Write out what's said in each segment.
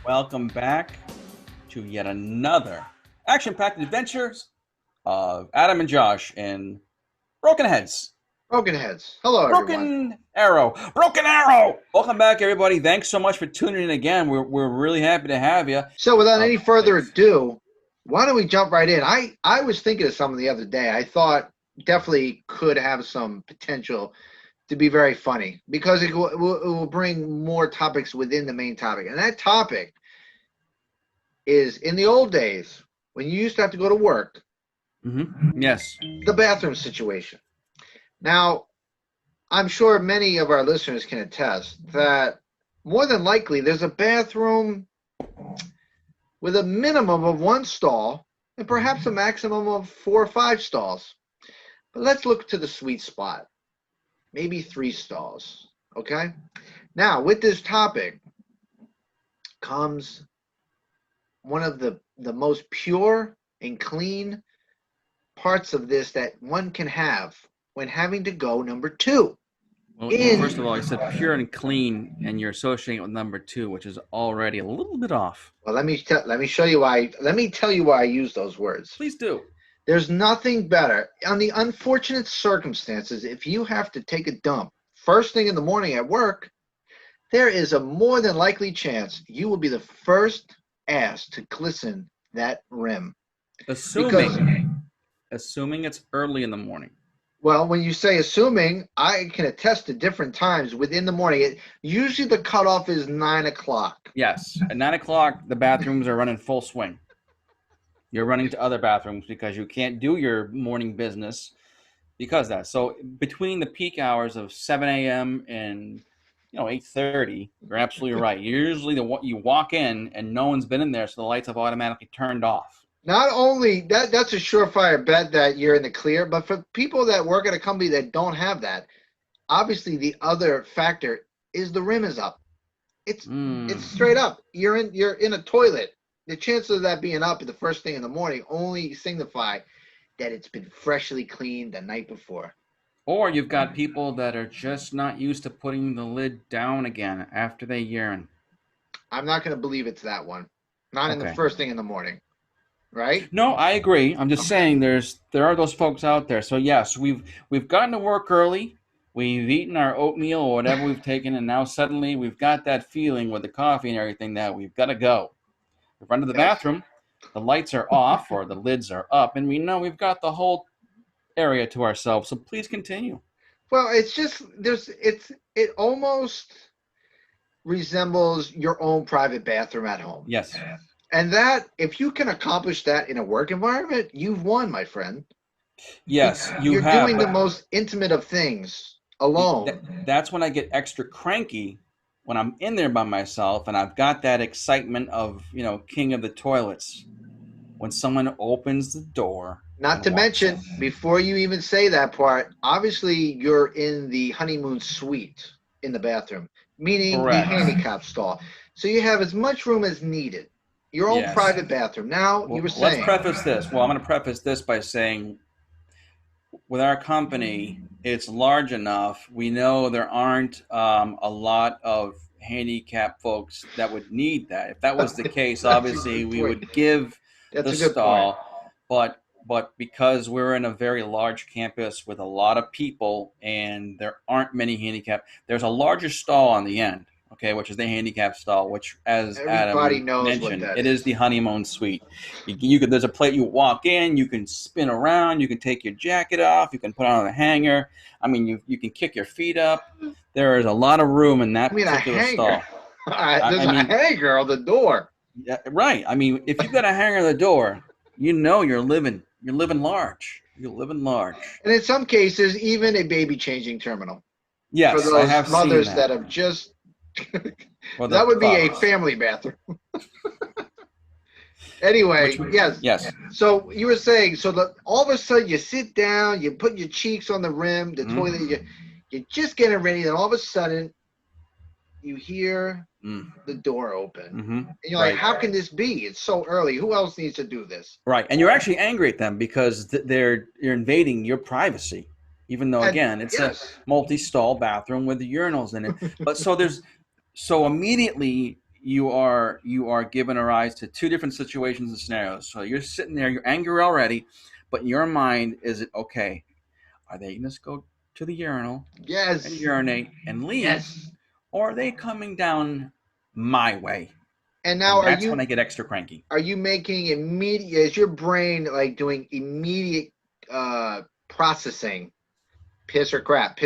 Welcome back to yet another action-packed adventures of Adam and Josh in Broken Heads. Broken Heads. Hello, everyone. Broken Arrow. Broken Arrow! Welcome back, everybody. Thanks so much for tuning in again. We're really happy to have you. So, without any further Please. ado, why don't we jump right in? I was thinking of something the other day. I thought definitely could have some potential to be very funny because it will bring more topics within the main topic. And that topic is in the old days when you used to have to go to work, Yes. the bathroom situation. Now, I'm sure many of our listeners can attest that more than likely there's a bathroom with a minimum of one stall and perhaps a maximum of 4 or 5 stalls. But let's look to the sweet spot, maybe 3 stalls. Okay? Now, with this topic comes one of the most pure and clean parts of this that one can have when having to go number two. Well, first of all, you said pure and clean, and you're associating it with number two, which is already a little bit off. Well, let me show you why. Let me tell you why I use those words. Please do. There's nothing better on the unfortunate circumstances if you have to take a dump first thing in the morning at work. There is a more than likely chance you will be the first ass to glisten that rim. Assuming it's early in the morning. Well, when you say assuming, I can attest to different times within the morning. Usually the cutoff is 9 o'clock. Yes. At 9 o'clock, the bathrooms are running full swing. You're running to other bathrooms because you can't do your morning business because of that. So between the peak hours of 7 a.m. and 8:30, you're absolutely right. Usually you walk in and no one's been in there, so the lights have automatically turned off. Not only that's a surefire bet that you're in the clear, but for people that work at a company that don't have that, obviously the other factor is the rim is up. It's straight up. You're in a toilet. The chances of that being up the first thing in the morning only signify that it's been freshly cleaned the night before. Or you've got people that are just not used to putting the lid down again after they urine. I'm not going to believe it's that one. Not in the Okay. first thing in the morning, right? No, I agree. I'm just saying there are those folks out there. So yes, we've gotten to work early. We've eaten our oatmeal or whatever we've taken, and now suddenly we've got that feeling with the coffee and everything that we've got to go. We've run to the Yes. bathroom, the lights are off or the lids are up, and we know we've got the whole area to ourselves. So please continue. Well, it's just it almost resembles your own private bathroom at home. Yes. And that, if you can accomplish that in a work environment, you've won, my friend. Yes, You're doing the most intimate of things alone. That's when I get extra cranky when I'm in there by myself and I've got that excitement of, king of the toilets. When someone opens the door. Not to mention, before you even say that part, obviously you're in the honeymoon suite in the bathroom, meaning Correct. the handicap stall. So you have as much room as needed. Your own private bathroom. Now, you were saying. Let's preface this. Well, I'm going to preface this by saying with our company, it's large enough. We know there aren't a lot of handicapped folks that would need that. If that was the case, obviously we would give That's the a good stall. But because we're in a very large campus with a lot of people and there aren't many handicapped, there's a larger stall on the end. Okay, which is the handicap stall, which, as Everybody Adam knows mentioned, what that it is the honeymoon suite. You could, there's a plate you walk in, you can spin around, you can take your jacket off, you can put on a hanger. I mean, you can kick your feet up. There is a lot of room in that particular stall. There's a hanger on the door. Yeah, right. I mean, if you've got a hanger on the door, you're living large. You're living large. And in some cases, even a baby changing terminal. Yes, for those I have mothers seen that have just. Well, that would be a fathers. family bathroom. Anyway, yes. So you were saying, all of a sudden you sit down, you put your cheeks on the rim, the toilet, you're just getting ready, and all of a sudden you hear the door open. And you're like, how can this be? It's so early. Who else needs to do this? Right. And you're actually angry at them because you're invading your privacy, even though, again, it's a multi-stall bathroom with the urinals in it. But so immediately you are giving a rise to two different situations and scenarios. So you're sitting there, you're angry already, but in your mind, is it okay? Are they going to go to the urinal and Yes. urinate and leave, Yes. or are they coming down my way? And now And that's when I get extra cranky. are you making immediate, is your brain like doing immediate processing? Piss or crap.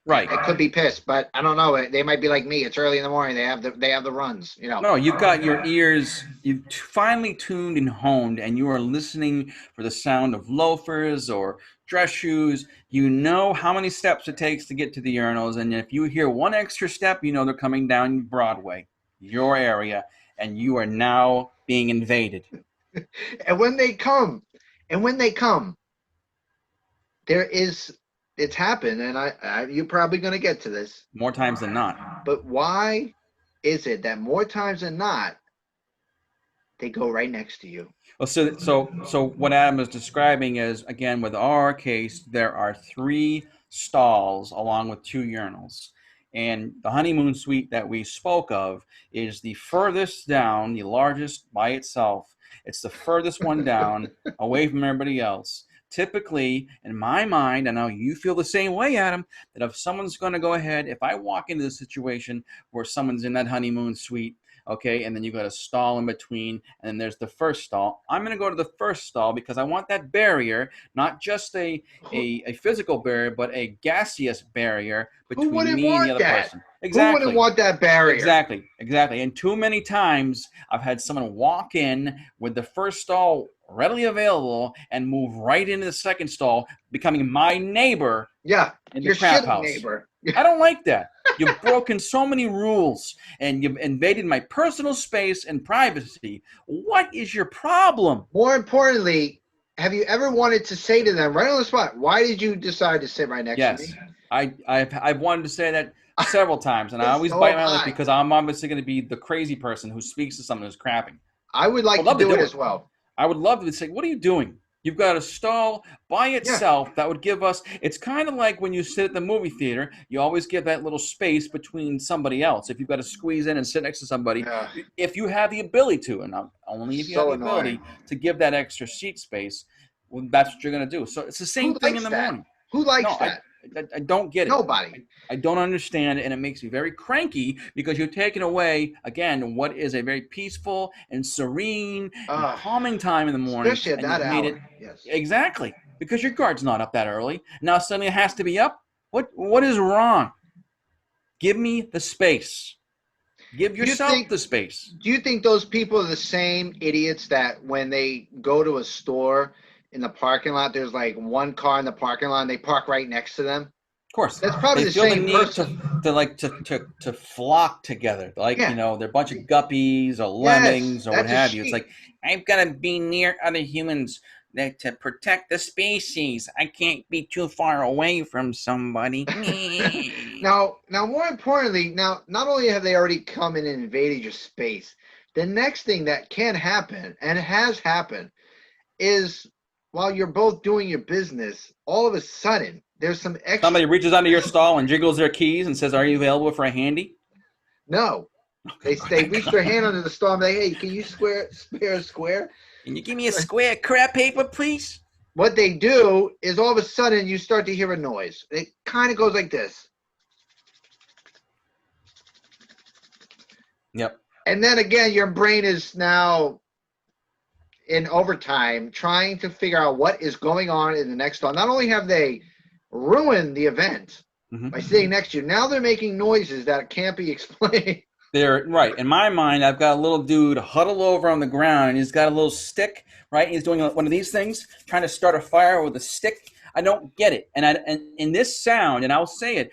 Right. It could be piss, but I don't know. They might be like me. It's early in the morning. They have the runs. You know. No, you've got your ears, you've finely tuned and honed, and you are listening for the sound of loafers or dress shoes. You know how many steps it takes to get to the urinals, and if you hear one extra step, you know they're coming down Broadway, your area, and you are now being invaded. And when they come, and when they come, there is it's happened, and you're probably going to get to this. More times than not. But why is it that more times than not they go right next to you? Well, so what Adam is describing is, again, with our case, there are three stalls along with two urinals. And the honeymoon suite that we spoke of is the furthest down, the largest by itself. It's the furthest one down, away from everybody else. Typically, in my mind, I know you feel the same way, Adam, that if someone's going to go ahead, if I walk into the situation where someone's in that honeymoon suite, okay, and then you got a stall in between, and then there's the first stall. I'm going to go to the first stall because I want that barrier, not just a physical barrier, but a gaseous barrier Who between wouldn't me and the want other that? person. Who wouldn't Exactly. want that barrier? Exactly. And too many times I've had someone walk in with the first stall readily available and move right into the second stall, becoming my neighbor Yeah, in the your crap shitty house. neighbor. I don't like that. You've broken so many rules and you've invaded my personal space and privacy. What is your problem? More importantly, have you ever wanted to say to them right on the spot, why did you decide to sit right next to Yes, me? I've wanted to say that several times, and I always So bite have my lip I. because I'm obviously going to be the crazy person who speaks to someone who's crapping. I would I like would to love to do it do it. as well. I would love to say, what are you doing? You've got a stall by Yeah. itself that would give us, it's kind of like when you sit at the movie theater, you always give that little space between somebody else. If you've got to squeeze in and sit next to somebody, Yeah. if you have the ability to, and only if you have So the annoying. ability to give that extra seat space, well, that's what you're going to do. So it's the Who same thing in likes the that? morning. Who No, likes I, that? I don't get it. Nobody. I don't understand, and it makes me very cranky because you're taking away, again, what is a very peaceful and serene and calming time in the morning, Especially at and that you've made hour. it Yes. exactly because your guard's not up that early. Now suddenly it has to be up. What is wrong? Give me the space. Give Do you yourself think the space. do you think those people are the same idiots that when they go to a store in the parking lot, there's like one car in the parking lot and they park right next to them? Of course, That's probably they the feel the same need to person. to flock together, like Yeah. they're a bunch of guppies or Yes. lemmings or what That's a have you. It's sheep. like I've got to be near other humans to protect the species. I can't be too far away from somebody. Now, more importantly, now not only have they already come in and invaded your space, the next thing that can happen and has happened is while you're both doing your business, all of a sudden there's some extra. Somebody reaches under your stall and jiggles their keys and says, "Are you available for a handy?" No, they reach their hand under the stall and they, hey, can you spare a square? Can you give me a square of crap paper, please? What they do is all of a sudden you start to hear a noise. It kind of goes like this. Yep. And then again, your brain is now in overtime trying to figure out what is going on in the next stall. Not only have they ruined the event by sitting next to you, now they're making noises that can't be explained. They're right. In my mind, I've got a little dude huddled over on the ground, and he's got a little stick. Right, he's doing one of these things, trying to start a fire with a stick. I don't get it. And in this sound, and I'll say it,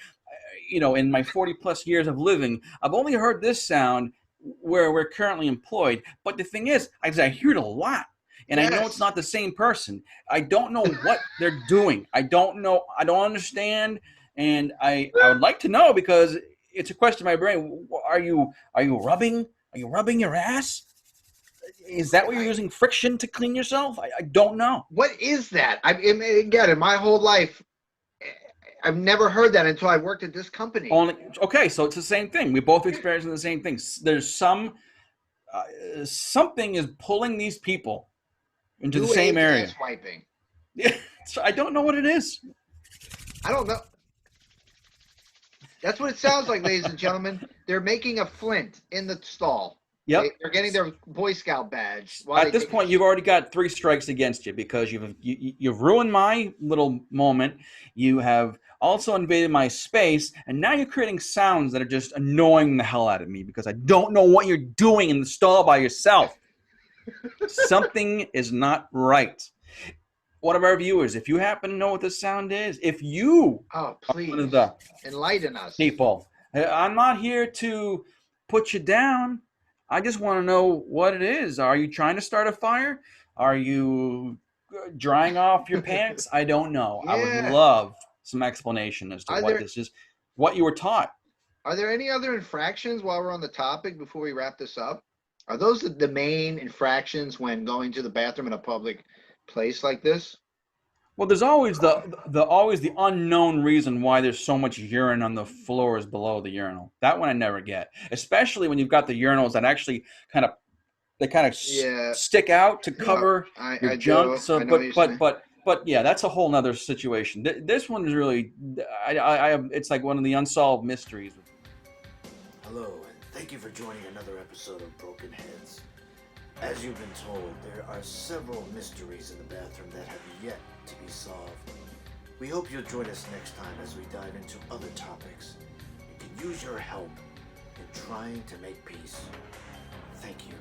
in my 40 plus years of living, I've only heard this sound where we're currently employed. But the thing is, I hear it a lot. And I know it's not the same person. I don't know what they're doing. I don't know. I don't understand. And I would like to know because it's a question in my brain. Are you rubbing? Are you rubbing your ass? Is that what you're using friction to clean yourself? I don't know. What is that? Again, in my whole life, I've never heard that until I worked at this company. Only okay, so it's the same thing. We both experiencing the same thing. There's something is pulling these people into the New same age area. ass wiping. Yeah, I don't know what it is. I don't know. That's what it sounds like, ladies and gentlemen. They're making a flint in the stall. Yep. They're getting their Boy Scout badge. At this point, you've already got 3 strikes against you because you've ruined my little moment. You have also invaded my space, and now you're creating sounds that are just annoying the hell out of me because I don't know what you're doing in the stall by yourself. Something is not right. One of our viewers, if you happen to know what this sound is, if you please are one of the enlighten us, people, I'm not here to put you down. I just want to know what it is. Are you trying to start a fire? Are you drying off your pants? I don't know. Yeah. I would love some explanation as to what this is, what you were taught. Are there any other infractions while we're on the topic before we wrap this up? Are those the main infractions when going to the bathroom in a public place like this? Well, there's always the unknown reason why there's so much urine on the floors below the urinal. That one I never get, especially when you've got the urinals that actually kind of stick out to cover your junk. So, but yeah, that's a whole nother situation. This one is really, it's like one of the unsolved mysteries. Hello, and thank you for joining another episode of Broken Heads. As you've been told, there are several mysteries in the bathroom that have yet to be solved. We hope you'll join us next time as we dive into other topics and can use your help in trying to make peace. Thank you.